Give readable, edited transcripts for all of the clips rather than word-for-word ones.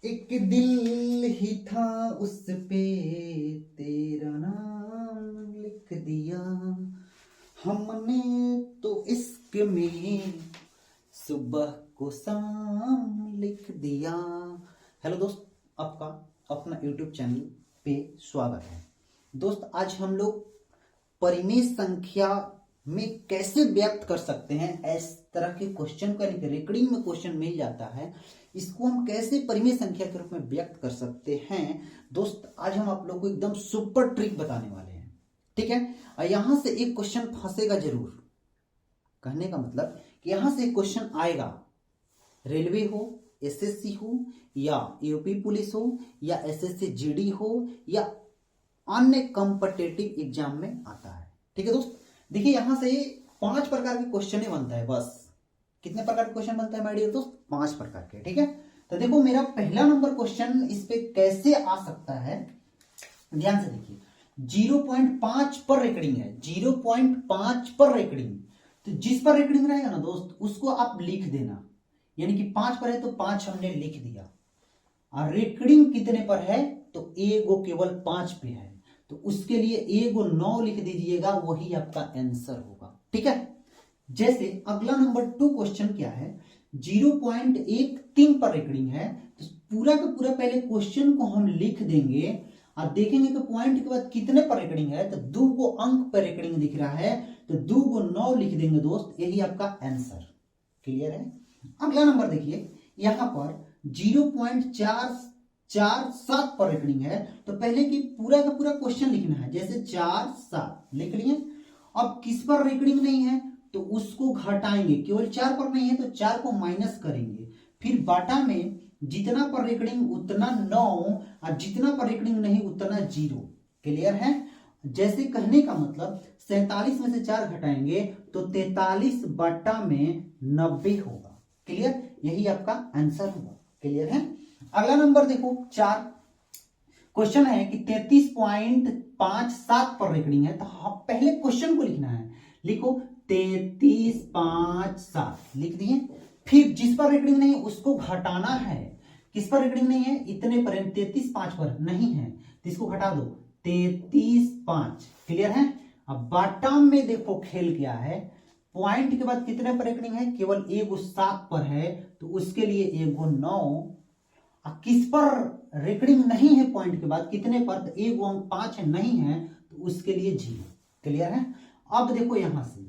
एक दिल ही था उस पे तेरा नाम लिख दिया हमने तो इश्क में सुबह को शाम लिख दिया। हेलो दोस्त, आपका अपना YouTube चैनल पे स्वागत है। दोस्त, आज हम लोग परिमेय संख्या में कैसे व्यक्त कर सकते हैं, इस तरह के क्वेश्चन का रिकॉर्डिंग में क्वेश्चन मिल जाता है, इसको हम कैसे परिमेय संख्या के रूप में व्यक्त कर सकते हैं। दोस्त, आज हम आप लोग को एकदम सुपर ट्रिक बताने वाले हैं, ठीक है। और यहां से एक क्वेश्चन फंसेगा जरूर। कहने का मतलब कि यहां से एक क्वेश्चन आएगा, रेलवे हो, एसएससी हो, या यूपी पुलिस हो, या एसएससी जीडी हो, या अन्य कॉम्पिटिटिव एग्जाम में आता है, ठीक है दोस्त। देखिए, यहां से 5 प्रकार के क्वेश्चन बनता है। बस कितने प्रकार के क्वेश्चन बनता है माय डियर दोस्त? 5 प्रकार के, ठीक है। तो देखो, मेरा पहला नंबर क्वेश्चन इस पे कैसे आ सकता है, ध्यान से देखिए। 0.5 पर रेकॉर्डिंग है, 0.5 पर रेकॉर्डिंग। तो जिस पर रेकॉर्डिंग रहेगा ना दोस्त, उसको आप लिख देना। यानी कि 5 पर है तो 5 हमने लिख दिया। और रेकॉर्डिंग कितने पर है? तो एगो केवल 5 पे है, तो उसके लिए एगो 9 लिख दीजिएगा, वही आपका आंसर होगा, ठीक है। जैसे अगला नंबर 2 क्वेश्चन क्या है, 0.13 पर रेकॉर्डिंग है। तो पूरा का पूरा पहले क्वेश्चन को हम लिख देंगे और देखेंगे कि पॉइंट के बाद कितने पर रेकॉर्डिंग है। तो 2 को अंक पर रेकॉर्डिंग दिख रहा है, तो 2 को 9 लिख देंगे दोस्त, यही आपका आंसर। क्लियर है? अगला नंबर देखिए, यहां पर 0.447 पर रेकॉर्डिंग है। तो पहले की पूरा का पूरा क्वेश्चन लिखना है, जैसे 4 7 लिख लिए। अब किस पर रेकॉर्डिंग नहीं है तो उसको घटाएंगे, केवल 4 पर नहीं है तो 4 को माइनस करेंगे, फिर बाटा में जितना पर रेकॉर्डिंग उतना 9 और जितना पर रेकॉर्डिंग नहीं उतना 0। क्लियर है? जैसे कहने का मतलब 47 में से 4 घटाएंगे तो 43 बटा में 90 होगा। क्लियर? यही आपका आंसर होगा। क्लियर है? अगला नंबर देखो, 4 क्वेश्चन है कि 33.57 पर रेकॉर्डिंग है। तो पहले क्वेश्चन को लिखना है, लिखो 33.57 लिख दिए। फिर जिस पर रेकॉर्डिंग नहीं है उसको घटाना है। किस पर रेकॉर्डिंग नहीं है? इतने पर, 33.5 पर नहीं है तो इसको घटा दो, 33.5। क्लियर है? अब बॉटम में देखो खेल क्या है, पॉइंट के बाद कितने पर रेकॉर्डिंग है? केवल एगो 7 पर है, तो उसके लिए एगो 9। किस पर रेकॉर्डिंग नहीं है पॉइंट के बाद कितने पर? तो एगो अंक 5 है, नहीं है तो उसके लिए 0। क्लियर है? अब देखो, यहां से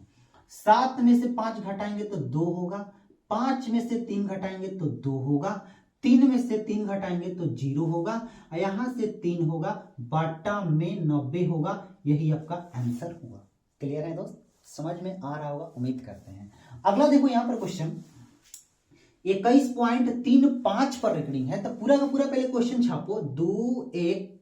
7 में से 5 घटाएंगे तो 2 होगा, 5 में से 3 घटाएंगे तो 2 होगा, 3 में से 3 घटाएंगे तो 0 होगा, यहां से 3 होगा, बटा में 90 होगा, यही आपका आंसर होगा। क्लियर है दोस्त? समझ में आ रहा होगा, उम्मीद करते हैं। अगला देखो, यहां पर क्वेश्चन 21.35 पर रेकॉर्डिंग है। तो पूरा का पूरा पहले क्वेश्चन छापो, 2 1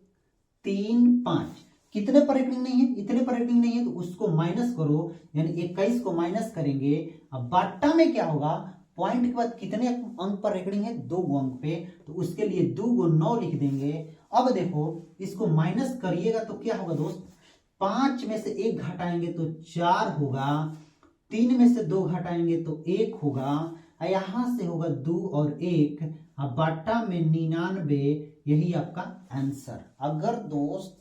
3 5। कितने पर रेकॉर्डिंग नहीं है? इतने पर रेकॉर्डिंग नहीं है तो उसको माइनस करो, यानी 21 को माइनस करेंगे। अब बाटा में क्या होगा? पॉइंट के बाद कितने अंक पर रेकॉर्डिंग है? 2 अंक पे, तो उसके लिए 2 को 9 लिख देंगे। अब देखो, इसको माइनस करिएगा तो क्या होगा दोस्त? 5 में से 1 घटाएंगे तो 4 होगा, 3 में से 2 घटाएंगे तो 1 होगा, यहां से होगा 2 और 1, अब बाटा में 99, यही आपका आंसर। अगर दोस्त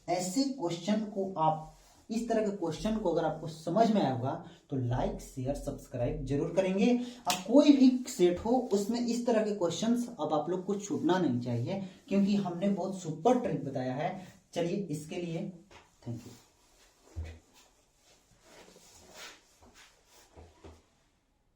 ऐसे क्वेश्चन को आप, इस तरह के क्वेश्चन को अगर आपको समझ में आया होगा तो लाइक शेयर सब्सक्राइब जरूर करेंगे। अब कोई भी सेट हो उसमें इस तरह के क्वेश्चंस अब आप लोग को छूटना नहीं चाहिए, क्योंकि हमने बहुत सुपर ट्रिक बताया है। चलिए, इसके लिए थैंक यू।